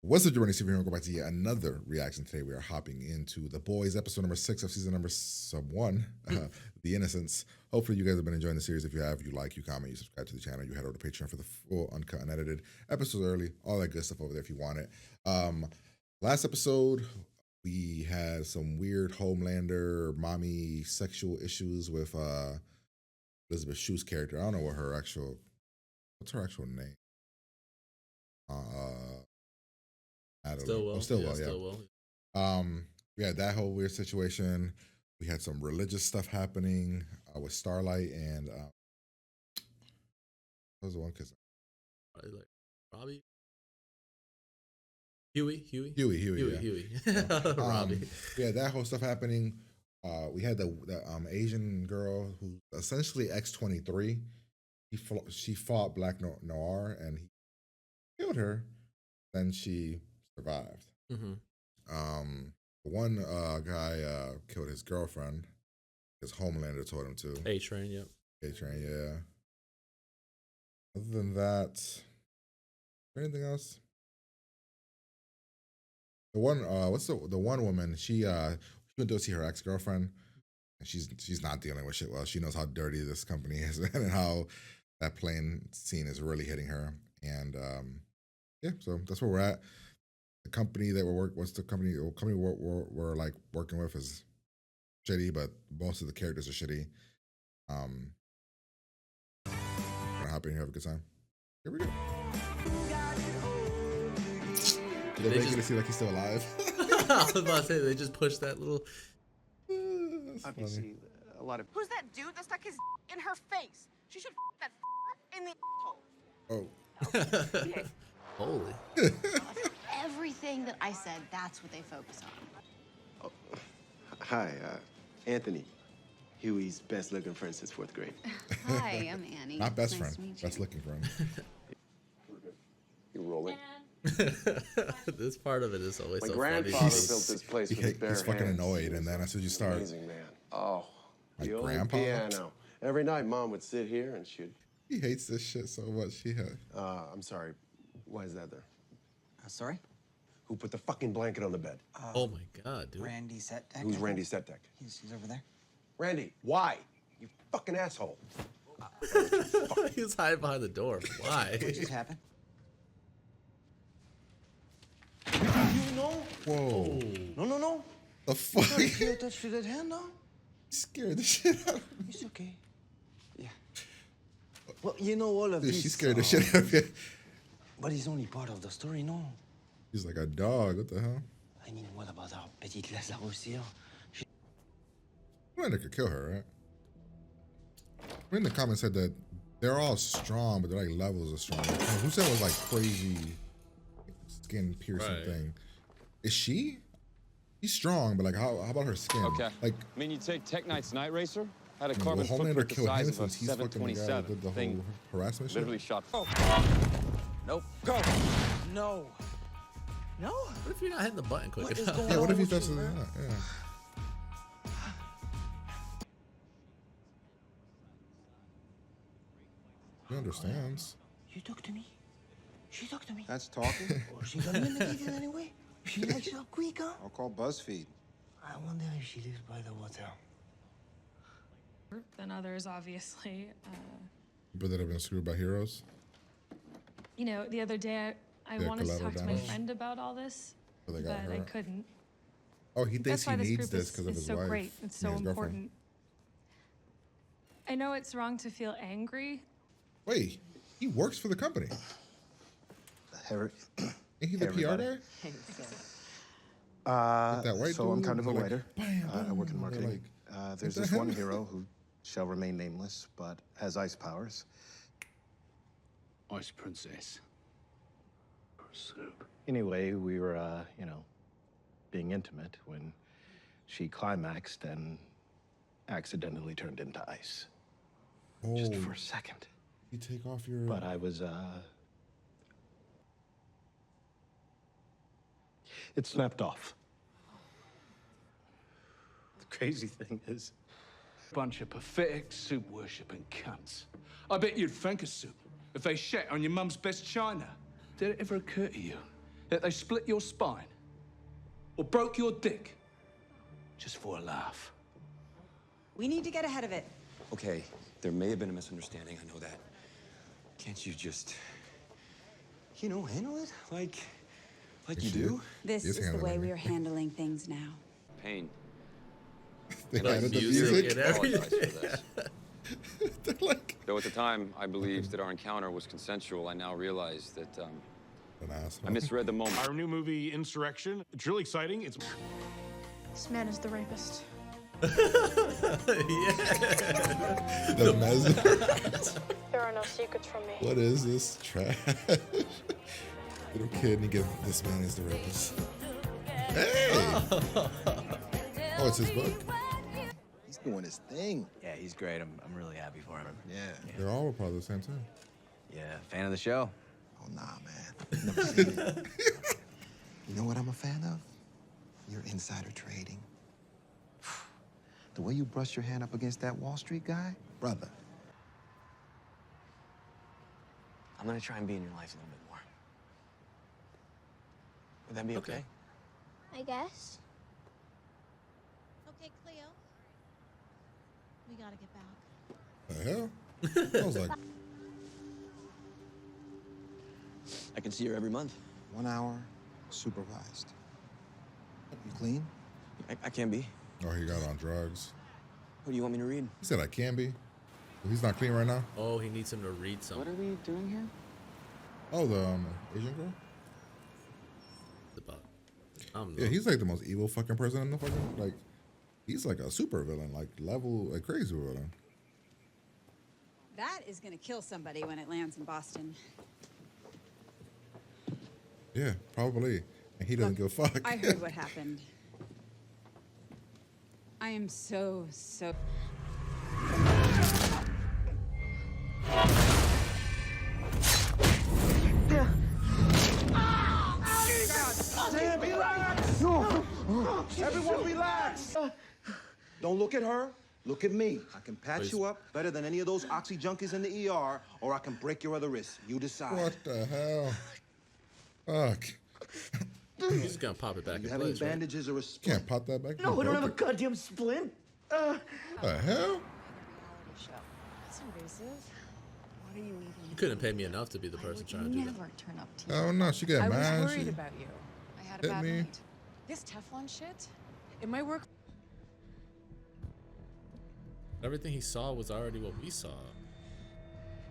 What's up, everybody? Steve here. Welcome back to yet another reaction. Today we are hopping into The Boys, episode number 6 of season number one, The Innocents. Hopefully you guys have been enjoying the series. If you have, you like, you comment, you subscribe to the channel, you head over to Patreon for the full, uncut, unedited episodes early, all that good stuff over there if you want it. Last episode, we had some weird Homelander, mommy sexual issues with Elizabeth Shue's character. I don't know what's her actual name? I don't know. Oh, Stillwell, yeah. Stillwell. We had that whole weird situation. We had some religious stuff happening with Starlight and what was the one? Cause Like Robbie, Huey. Yeah. Robbie. We had that whole stuff happening. We had the Asian girl who essentially X-23. She fought Black Noir and he killed her. Then she survived. One guy killed his girlfriend. His Homelander told him to. A-Train, yep. A-Train, yeah. Other than that, anything else? The one, what's the one woman? She went to go see her ex-girlfriend, and she's not dealing with shit well. She knows how dirty this company is and how that plane scene is really hitting her. And yeah, so that's where we're at. The company that we're like working with is shitty, but most of the characters are shitty. We're gonna hop in here, have a good time. Here we go. Did they make it to seem like he's still alive? I was about to say, they just pushed that little... Obviously, a lot of... Who's that dude that stuck his in her face? She should that in the asshole. Oh. Holy. Everything that I said, that's what they focus on. Oh. Hi, Anthony. Huey's best looking friend since 4th grade. Hi, I'm Annie. Not best Nice friend. to meet you. Best looking friend. You rolling? This part of it is always My so grandfather funny. built this place with his bare He's fucking hands. annoyed, and then as soon as you start, Amazing man. Oh, My the old grandpa? piano. Every night, Mom would sit here and she'd... he hates this shit so much. I'm sorry. Why is that there? Sorry? Who put the fucking blanket on the bed? Oh my God, dude. Randy Setdeck. Who's Randy Setdeck? He's over there. Randy, why? You fucking asshole. He was hiding behind the door. Why? What just happened? You know? Whoa. No. The fuck? Sorry, you touched your dead hand, no? Scared the shit out of me. It's okay. Yeah. Well, you know all of Dude, this. she scared the shit out of me. But it's only part of the story, no? He's like a dog. What the hell? I mean, what about our petite Lazarus? Miranda could kill her, right? In the comments said that they're all strong, but they're like levels of strong. Who said it was like crazy skin piercing Right. thing? Is she? She's strong, but like how about her skin? Okay. Like, I mean, you take Tech Knight's Night Racer, had a will carbon Homelander footprint the kill him size of a since he's fucking the guy that 727. did the whole Thing harassment shit? literally shot. Oh. Nope. Go! No. No? What if you're not hitting the button quick What is enough? going Yeah, what if he with does you, that? man? Yeah. He understands. You talk to me? She talk to me? That's talking. Or she got limited in any way? She likes you quick, huh? I'll call BuzzFeed. I wonder if she lives by the water. Than others, obviously. People that have been screwed by heroes. You know, the other day I Yeah, wanted to talk to my collateral friend about all this, So they but got I hurt. couldn't. Oh, he thinks That's he why this needs group this because of is his so wife. great. It's and so his girlfriend. important. I know it's wrong to feel angry. Wait, he works for the company. Harry. Ain't he the Hey, PR everybody. guy? That white So I'm dude kind of a who's like, writer. bam, I work in boom, marketing. like, There's what this the one hell? hero who shall remain nameless, but has ice powers. Ice Princess. Soup. Anyway, we were, being intimate when she climaxed and accidentally turned into ice. Just Oh, for a second. you take off your. But I was, it snapped off. The crazy thing is, Bunch of pathetic soup-worshipping cunts. I bet you'd think of soup if they shat on your mum's best china. Did it ever occur to you That they split your spine or broke your dick just for a laugh. We need to get ahead of it. Okay, there may have been a misunderstanding. I know that. Can't you just, handle it like you do? This He's is the way handling we it. are handling things now. Pain. They Like added the music music. and Apologize everything. for this. They're like Though at the time I believed that our encounter was consensual, I now realize that an asshole. I misread the moment. Our new movie, Insurrection. It's really exciting. It's This man is the rapist. The mesmer. There are no secrets from me. What is this trash? Little kid and he gets this man is the rapist. Hey! Oh, it's his book. He's doing his thing. Yeah, he's great. I'm really happy for him. Yeah. They're all probably the same time. Yeah, fan of the show. Oh, nah, man. Never seen it. You know what I'm a fan of? Your insider trading. The way you brush your hand up against that Wall Street guy, brother. I'm gonna try and be in your life a little bit more. Would that be okay? I guess. Okay, Cleo. We gotta get back. The hell? I was like, I can see her every month. 1 hour, supervised. You clean? I can be. oh, he got on drugs. What do you want me to read? He said I can be. Well, he's not clean right now. Oh, he needs him to read What something. are we doing here? Oh, the Asian girl? About. I don't know. Yeah, he's like the most evil fucking person in the fucking, like, he's like a super villain, like level, like crazy villain. That is gonna kill somebody when it lands in Boston. Yeah, probably. And he doesn't give a fuck. I heard what happened. I am so. Everyone relax. Don't look at her. Look at me. I can patch you up better than any of those oxy junkies in the ER, or I can break your other wrist. You decide. What the hell? Fuck. He's just gonna pop it back You in have any place, right? bandages or a splint? Can't pop that back. No, I don't have a goddamn splint. The hell? That's invasive. What are you eating? You couldn't pay me enough to be the person trying to do that. Never turn up to you. Oh no, she got mad. She about you. I had hit me. This Teflon shit, it might work. Everything he saw was already what we saw.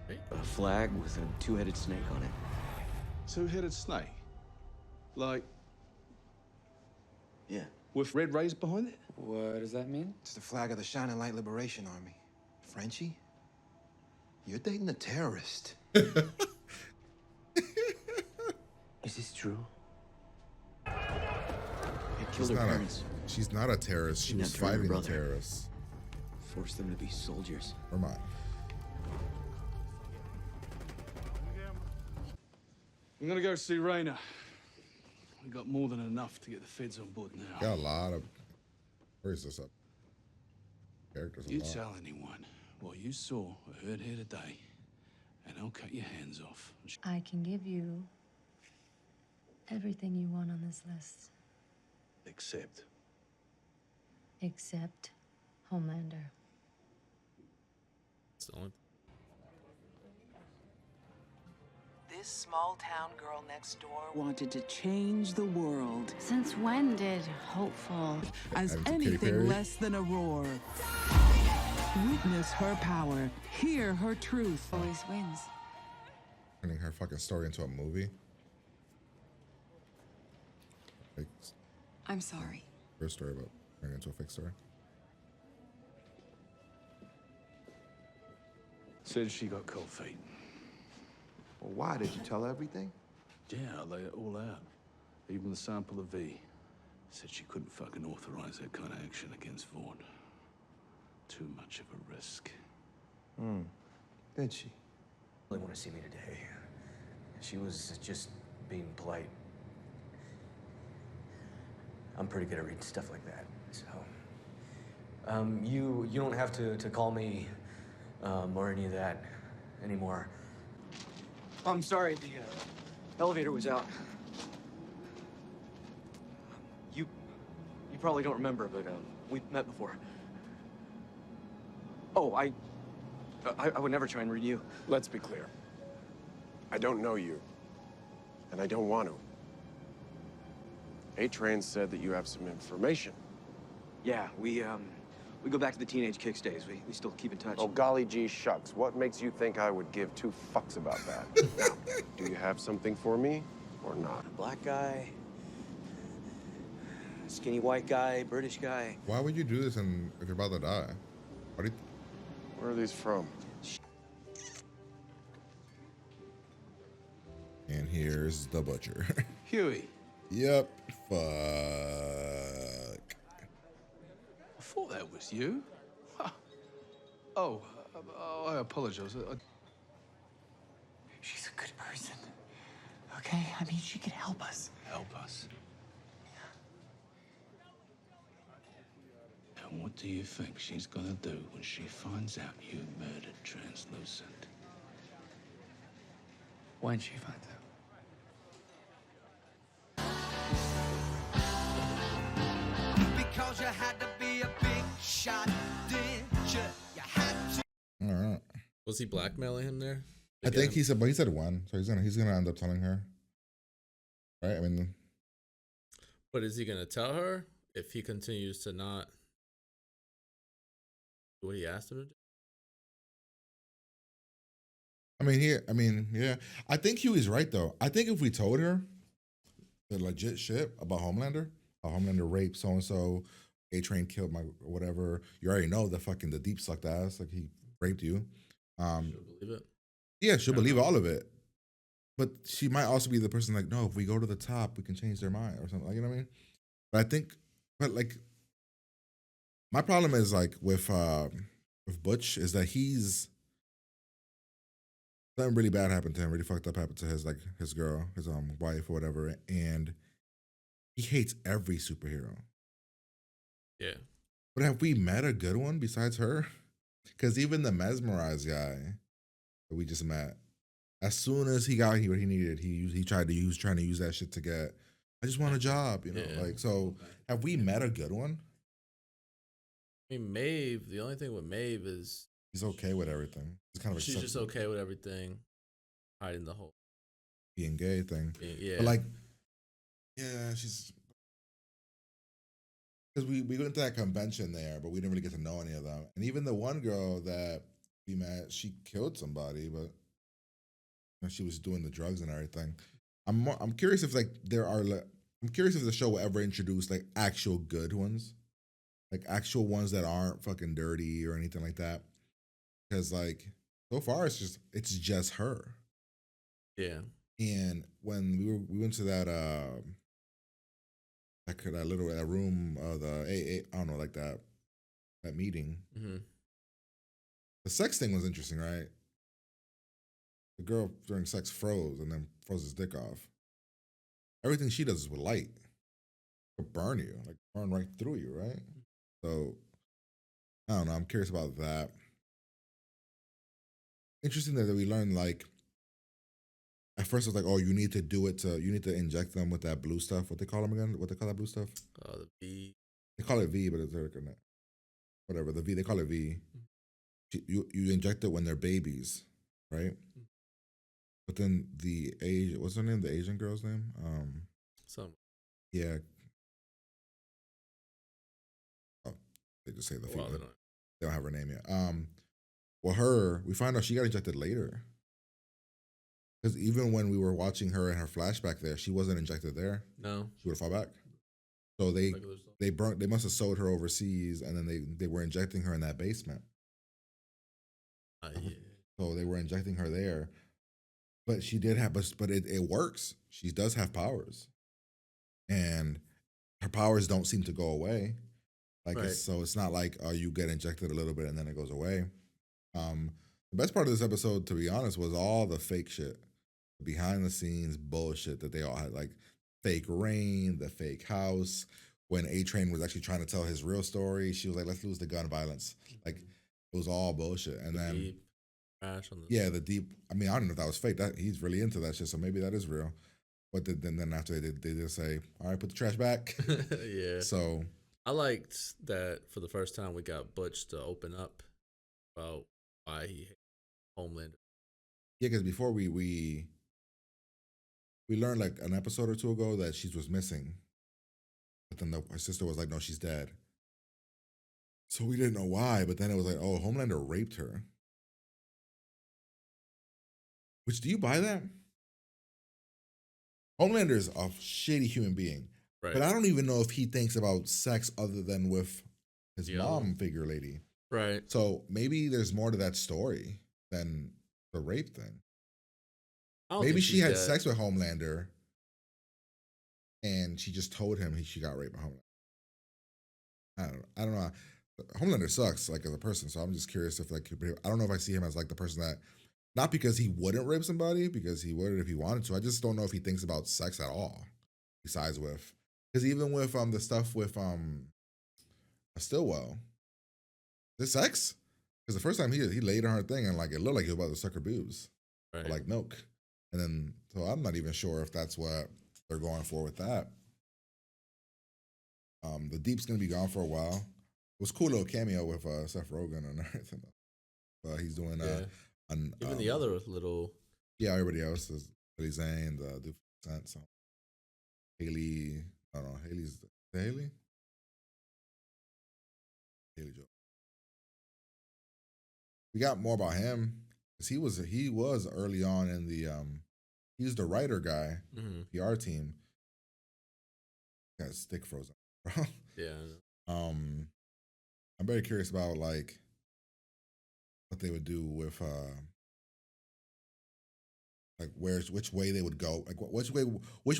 Right? A flag with a two-headed snake on it. Two-headed snake? Like, Yeah. with red rays behind it? What does that mean? It's the flag of the Shining Light Liberation Army. Frenchie, you're dating a terrorist. Is this true? It killed her parents. She's not a terrorist. She Didn't was have to hurt her fighting the brother. terrorists. Forced them to be soldiers. Or not. I'm gonna go see Raina. We got more than enough to get the feds on board now. Got a lot of. Where is this up? Characters. You a lot. tell anyone what you saw or heard here today, and I'll cut your hands off. I can give you everything you want on this list, Except. except Homelander. It's the only. This small town girl next door wanted to change the world Since when did hopeful? as Katy anything Perry. less than a roar. Witness her power, hear her truth. Always wins. Turning her fucking story into a movie. Like, I'm sorry. her story about turning into a fake story. Said she got cold feet. Well, why? Did you tell her everything? Yeah, I laid it all out. Even the sample of V. Said she couldn't fucking authorize that kind of action against Vaughn. Too much of a risk. Did she? Really want to see me today. She was just being polite. I'm pretty good at reading stuff like that, so. You don't have to call me or any of that anymore. I'm sorry, the elevator was out. You probably don't remember, but we've met before. Oh, I would never try and read you. Let's be clear. I don't know you, and I don't want to. A-Train said that you have some information. Yeah, we go back to the teenage Kicks days. We still keep in touch. Oh, golly gee shucks. What makes you think I would give two fucks about that? Now, do you have something for me or not? Black guy, skinny white guy, British guy. Why would you do this if you're about to die? What do you Where are these from? And here's the butcher. Huey. Yep. Fuck. I thought that was you. Huh. Oh, I apologize. She's a good person. Okay? I mean, she could help us. Help us. And what do you think she's gonna do when she finds out you murdered Translucent? When she finds out. Because you had to be a big shot, didn't you? You had to. All right. Was he blackmailing him there? I think he said, but he said one, so he's gonna end up telling her, right? I mean, But is he gonna tell her if he continues to not do what he asked him to do? Yeah. I think Huey's right though. I think if we told her the legit shit about Homelander, how Homelander raped so and so, A-Train killed my whatever, you already know the deep sucked ass, like he raped you. She'll believe it. Yeah, she'll believe all of it. But she might also be the person like, no, if we go to the top, we can change their mind or something. Like, you know what I mean? But I think, my problem is like with Butch is that something really bad happened to him, really fucked up happened to his girl, his wife or whatever, and he hates every superhero. Yeah. But have we met a good one besides her? Because even the mesmerized guy that we just met, as soon as he got what he needed, he was trying to use that shit to get, I just want a job, so have we met a good one? I mean, Maeve, the only thing with Maeve is He's okay with everything. He's kind of she's just okay with everything, hiding the whole being gay thing. Yeah. But she's, because we went to that convention there, but we didn't really get to know any of them. And even the one girl that we met, she killed somebody, but she was doing the drugs and everything. I'm curious if I'm curious if the show will ever introduce like actual good ones, like actual ones that aren't fucking dirty or anything like that. Because like so far it's just her. Yeah. And when we went to that that room, the AA, I don't know, like that meeting. Mm-hmm. The sex thing was interesting, right? The girl during sex froze and then froze his dick off. Everything she does is with light. It'll burn you, like burn right through you, right? So I don't know. I'm curious about that. Interesting that we learned, like, at first it was like, oh, you need to inject them with that blue stuff. What they call them again? What they call that blue stuff? The V. They call it V, but it's like whatever. The V, they call it V. You inject it when they're babies, right? But then what's her name? The Asian girl's name? Yeah. Oh, they just say the female. They don't have her name yet. Well, we find out she got injected later. Because even when we were watching her in her flashback there, she wasn't injected there. No. She would have fought back. So they must have sold her overseas, and then they were injecting her in that basement. Yeah. So they were injecting her there. But she did have, but it works. She does have powers. And her powers don't seem to go away. Like, right. So it's not like, you get injected a little bit and then it goes away. The best part of this episode, to be honest, was all the fake shit, behind the scenes bullshit that they all had, like fake rain, the fake house. When A-Train was actually trying to tell his real story, she was like, "Let's lose the gun violence." Like it was all bullshit. And then deep crash on the the deep. I mean, I don't know if that was fake. That he's really into that shit, so maybe that is real. But then after they just say, all right, put the trash back. Yeah. So I liked that for the first time we got Butch to open up about why he hates Homelander. yeah, because before we learned like an episode or two ago that she was missing, but then her sister was like, no, she's dead. So we didn't know why, but then it was like, oh, Homelander raped her. Which, do you buy that? Homelander is a shitty human being, Right. but I don't even know if he thinks about sex other than with his Yeah. mom figure lady. Right. So maybe there's more to that story than the rape thing. I don't Maybe think she she's had dead. sex with Homelander, and she just told him she got raped by Homelander. I don't know. Homelander sucks like as a person, so I'm just curious if like I don't know if I see him as like the person that, not because he wouldn't rape somebody, because he would if he wanted to. I just don't know if he thinks about sex at all. Besides with, because even with the stuff with Stillwell, is it sex? Because the first time he laid on her thing and like it looked like he was about to suck her boobs, Right. or like milk, and then so I'm not even sure if that's what they're going for with that. The Deep's gonna be gone for a while. It was a cool little cameo with Seth Rogen and everything. He's doing Yeah. Even the other little. yeah, everybody else is Billy Zane, the so Haley. I don't know. Haley's Haley. Haley Joe. We got more about him because he was early on in the he's the writer guy, Mhm. PR team. Got his stick frozen. bro. Yeah. I'm very curious about like what they would do with like which way they would go, like which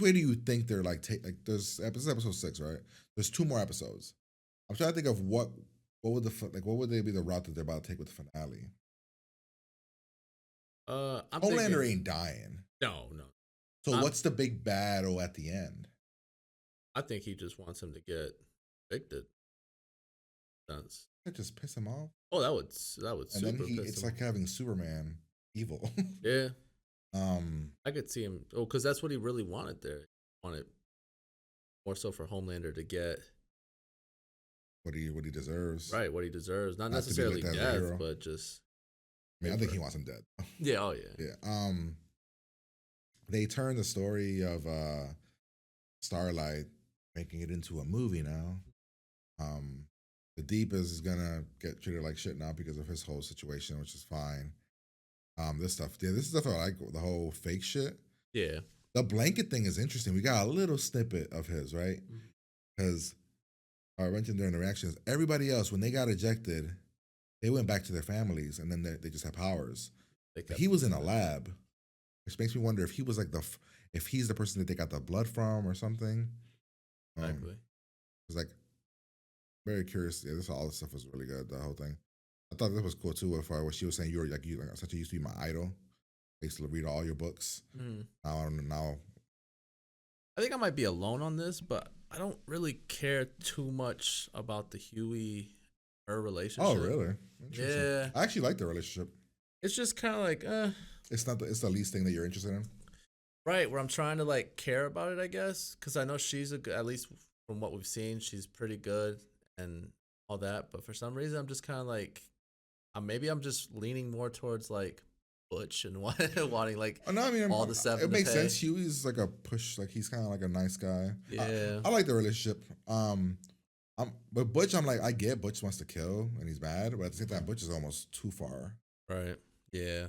way do you think they're like like there's this is episode 6, right? There's 2 more episodes. I'm trying to think of what would what would they be the route that they're about to take with the finale. I'm Homelander thinking, ain't dying, no. so I'm- what's the big battle at the end? I think he just wants him to get evicted. Sense. That just piss him off, Oh, that would and super then piss it's him like having Superman evil. Yeah, um, I could see him. Oh, because that's what he really wanted there. He wanted more so for Homelander to get what he what he deserves, not Not to be necessarily looked at as a death, hero. but just I mean, I think he wants him dead. yeah. Oh yeah. Yeah. They turned the story of Starlight, making it into a movie now. The Deep is gonna get treated like shit now because of his whole situation, which is fine. This stuff I like, the whole fake shit. Yeah. The blanket thing is interesting. We got a little snippet of his, right? Because I mentioned during the reactions, everybody else, when they got ejected, they went back to their families and then they just had powers. He was in a lab, which makes me wonder if he was like if he's the person that they got the blood from or something. Exactly. It's like very curious. Yeah, all this stuff was really good. The whole thing. I thought that was cool too. With what she was saying, you were like such a used to be my idol. I used to read all your books. Mhm. Now, I think I might be alone on this, but I don't really care too much about the Huey her relationship. oh really? Interesting. Yeah. I actually like the relationship. It's just kind of like, It's not. It's the least thing that you're interested in. right, where I'm trying to like care about it, I guess, because I know she's at least from what we've seen, she's pretty good and all that. But for some reason, I'm just kind of like, maybe I'm just leaning more towards like Butch and wanting like No, I mean, all the seven. It makes to pay. sense. Huey's like a push. Like he's kind of like a nice guy. Yeah. I like the relationship. But Butch, I'm like, I get Butch wants to kill and he's mad, but at the same time, Butch is almost too far. Right. Yeah.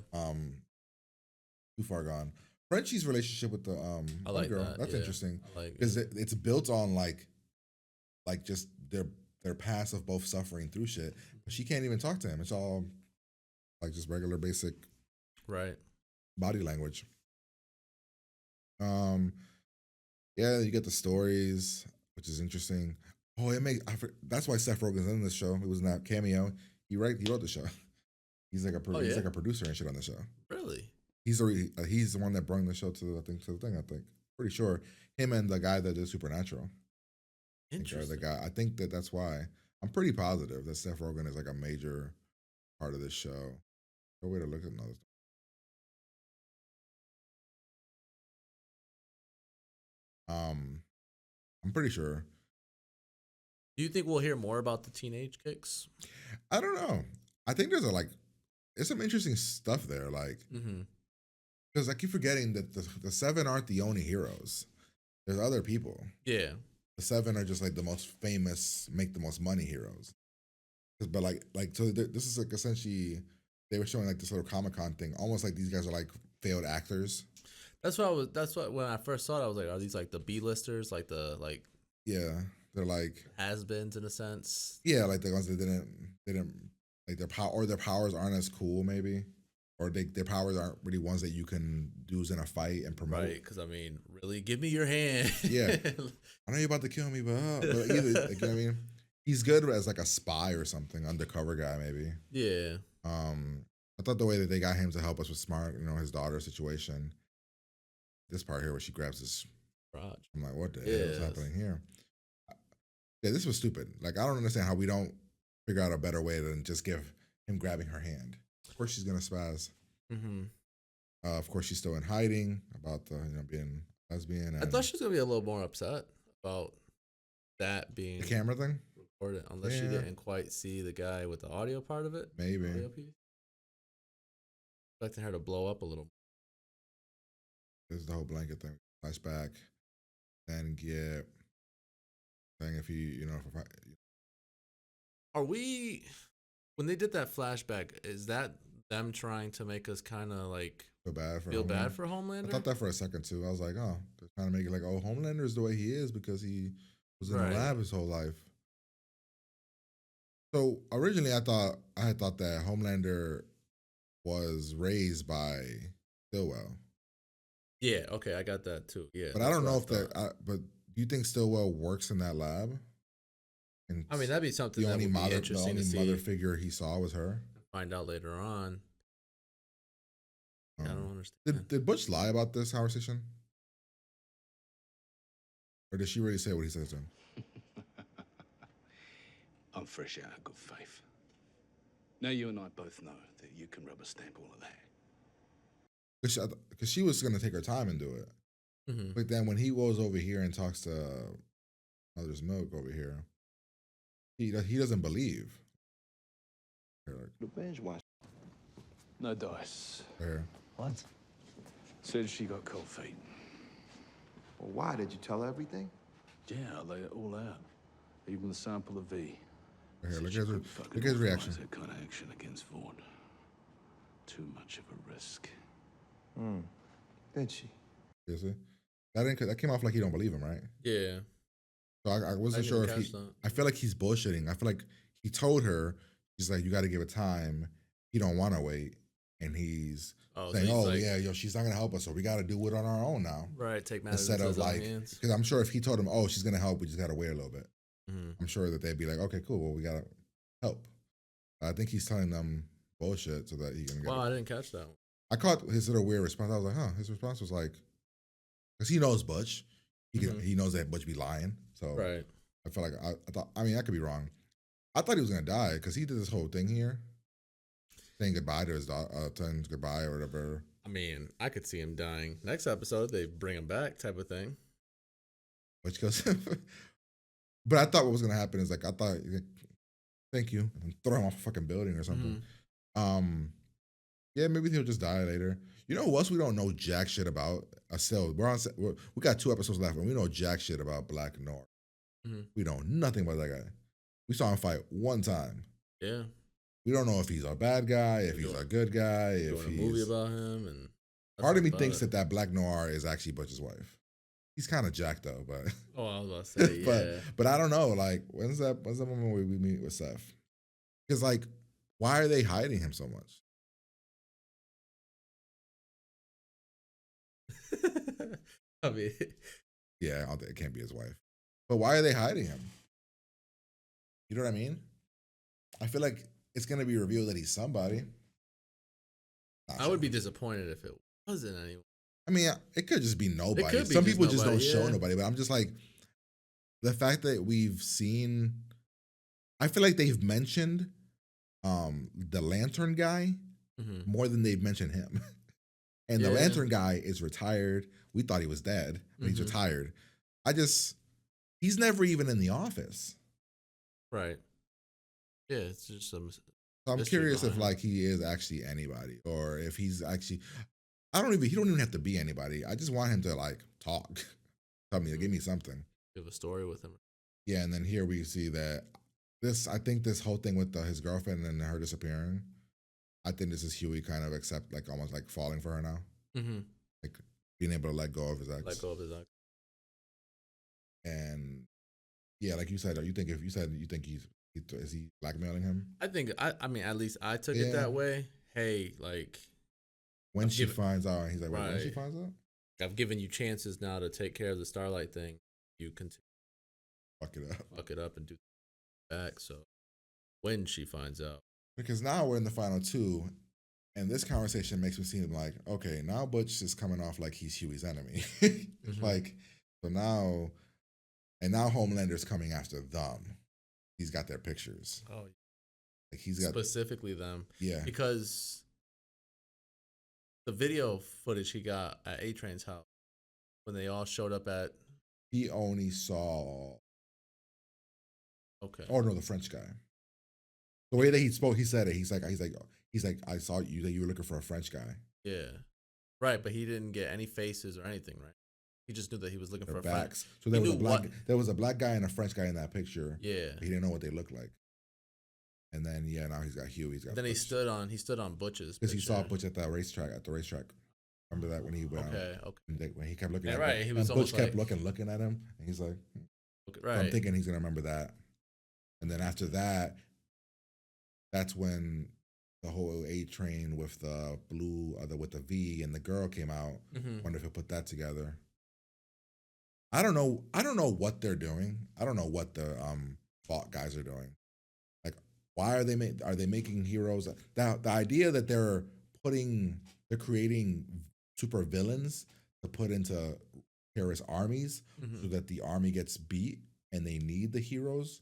Too far gone. Frenchie's relationship with the I like girl, that, that's yeah. interesting I like because it's built on like just their past of both suffering through shit. But she can't even talk to him. It's all like just regular basic Right. body language. Yeah, you get the stories, which is interesting. Oh, that's why Seth Rogen's in this show. It was in that cameo. He wrote the show. He's like he's like a producer and shit on the show. Really? He's the one that brought the show to the thing. I think pretty sure him and the guy that did Supernatural. Interesting. The guy. I think that's why. I'm pretty positive that Seth Rogen is like a major part of this show. Good way to look at another. I'm pretty sure. Do you think we'll hear more about the teenage kicks? I don't know. I think there's there's some interesting stuff there. Like, because I keep forgetting that the 7 aren't the only heroes. There's other people. Yeah. The 7 are just like the most famous, make the most money heroes. But so this is like essentially they were showing like this little Comic-Con thing, almost like these guys are like failed actors. That's what when I first saw it, I was like, are these like the B-listers, like the yeah, they're like has-beens in a sense. Yeah, like the ones that didn't like their powers aren't as cool maybe, or their powers aren't really ones that you can use in a fight and promote. Right, because I mean, really, give me your hand. Yeah, I know you're about to kill me, but either like, you know what I mean, he's good as like a spy or something, undercover guy maybe. Yeah. I thought the way that they got him to help us was smart. You know, his daughter's situation. This part here where she grabs his crotch. I'm like, what the hell is happening here? Yeah, this was stupid. Like, I don't understand how we don't figure out a better way than just give him grabbing her hand. Of course, she's gonna spaz. Of course, she's still in hiding about the being lesbian. I thought she was gonna be a little more upset about that being the camera thing recorded, unless she didn't quite see the guy with the audio part of it. Maybe. Expecting her to blow up a little. This is the whole blanket thing. Flashback, then get saying if Are we when they did that flashback? Is that them trying to make us kind of like feel bad for Homelander? I thought that for a second too. I was like, oh, they're trying to make it like, oh, Homelander is the way he is because he was in the lab his whole life. So originally, I had thought that Homelander was raised by Stillwell. Yeah, okay, I got that too. Yeah, but I don't know if that. But do you think Stillwell works in that lab? And I mean, that'd be something the that only would mother, be interesting the to only see. mother figure he saw was her. Find out later on. I don't understand. Did Butch lie about this conversation, or did she really say what he said to him? I'm fresh out of good faith. Now you and I both know that you can rubber stamp all of that. Because she was going to take her time and do it. But then when he goes over here and talks to Mother's Milk over here, he doesn't believe. The binge watch. No dice. There. What? Said she got cold feet. Well, why? Did you tell her everything? Yeah, I laid it all out. Even the sample of V. Here, look Said at she couldn't look at his fucking reaction. authorize that kind of action against Vaughn. Too much of a risk. Did she? You see? That came off like he don't believe him, right? Yeah. So I wasn't sure if he. I feel like he's bullshitting. I feel like he told her, he's like, you got to give it time. He don't want to wait, and he's saying, so he's yeah, she's not gonna help us, so we got to do it on our own now. Right. Take matters Instead into of his own like, hands. because I'm sure if he told him, oh, she's gonna help, we just got to wait a little bit. I'm sure that they'd be like, okay, cool. Well, we gotta help. I think he's telling them bullshit so that he can get. Wow, I didn't catch that one. I caught his little weird response. I was like, huh. His response was like, because he knows Butch. He knows that Butch be lying. So right. I felt like I thought. I mean, I could be wrong. I thought he was gonna die because he did this whole thing here, saying goodbye to his daughter, telling him goodbye or whatever. I mean, I could see him dying. Next episode, they bring him back, type of thing. Which goes. But I thought what was gonna happen is like I thought, thank you, and throw him off a fucking building or something. Yeah, maybe he'll just die later. You know who else we don't know jack shit about? Still, we got 2 episodes left, and we know jack shit about Black Noir. We know nothing about that guy. We saw him fight one time. Yeah. We don't know if he's a bad guy, if he's a good guy, if he's a movie about him, and part of me thinks that Black Noir is actually Butch's wife. He's kind of jacked though, but oh, I was about to say, yeah. but I don't know. Like, when's that moment where we meet with Seth? Because like, why are they hiding him so much? I mean, yeah, I don't think it can't be his wife. But why are they hiding him? You know what I mean? I feel like it's gonna be revealed that he's somebody. I would be disappointed if it wasn't anyone. I mean, it could just be nobody. Could be Some people just nobody, don't show nobody, but I'm just like, the fact that we've seen, I feel like they've mentioned the Lantern guy more than they've mentioned him. And the Lantern guy is retired. We thought he was dead, but he's retired. he's never even in the office. Right. Yeah, it's just some. So I'm mystery curious if behind like he is actually anybody, or if he's actually. He don't even have to be anybody. I just want him to like talk, tell me, give me something. Give a story with him. Yeah, and then here we see that I think this whole thing with his girlfriend and her disappearing, I think this is Huey kind of almost like falling for her now, Mm-hmm. like being able to let go of his ex. Let go of his ex. And yeah, like you said, you think is he blackmailing him? I think I mean at least I took it Yeah. that way. Hey, like When I've she given- finds out, and he's like, wait, when she Right. finds out, I've given you chances now to take care of the Starlight thing. You continue fuck it up. fuck it up and do back. So when she finds out, Because now we're in the final two, and this conversation makes me seem like, okay, now Butch is coming off like he's Huey's enemy. Like, so now Homelander's coming after them. He's got their pictures. oh, Like he's got specifically them, yeah. because the video footage he got at A Train's house when they all showed up at. He only saw. Okay. Oh no, the French guy. The way that he spoke, he said it. He's like, I saw you that you were looking for a French guy. Yeah. Right, but he didn't get any faces or anything, right? He just knew that he was looking Their for a friend. backs. So there He was knew there was a black guy and a French guy in that picture. Yeah. He didn't know what they looked like. And then now he's got Huey. He's got Then he Butch. stood on Butch's. Because he saw picture. Butch at the racetrack. Remember that when he went Okay, out? okay. When he kept looking Yeah, at right, him. he was and Butch almost kept like- looking at him, and he's like, Okay, So I'm right. thinking he's gonna remember that. And then after that, that's when the whole A Train with the blue, with the V and the girl came out. Mhm. Wonder if he'll put that together. I don't know what they're doing. I don't know what the Vault guys are doing. Like, why are they making heroes? The idea that they're creating super villains to put into terrorist armies so that the army gets beat and they need the heroes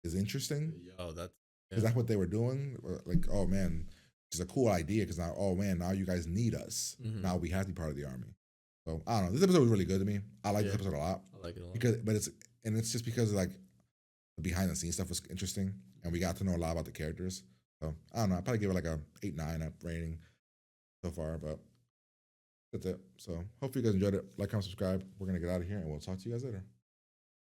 is interesting. Yo, that's Because that's what they were doing. Like, oh man, it's a cool idea. Because now, oh man, now you guys need us. Mhm. Now we have to be part of the army. So I don't know. This episode was really good to me. I like this Yeah. episode a lot. I like it a lot. It's just because like the behind the scenes stuff was interesting, and we got to know a lot about the characters. So I don't know. I'd probably give it like a 8-9 rating so far, but that's it. So hopefully you guys enjoyed it. Like, comment, subscribe. We're gonna get out of here, and we'll talk to you guys later.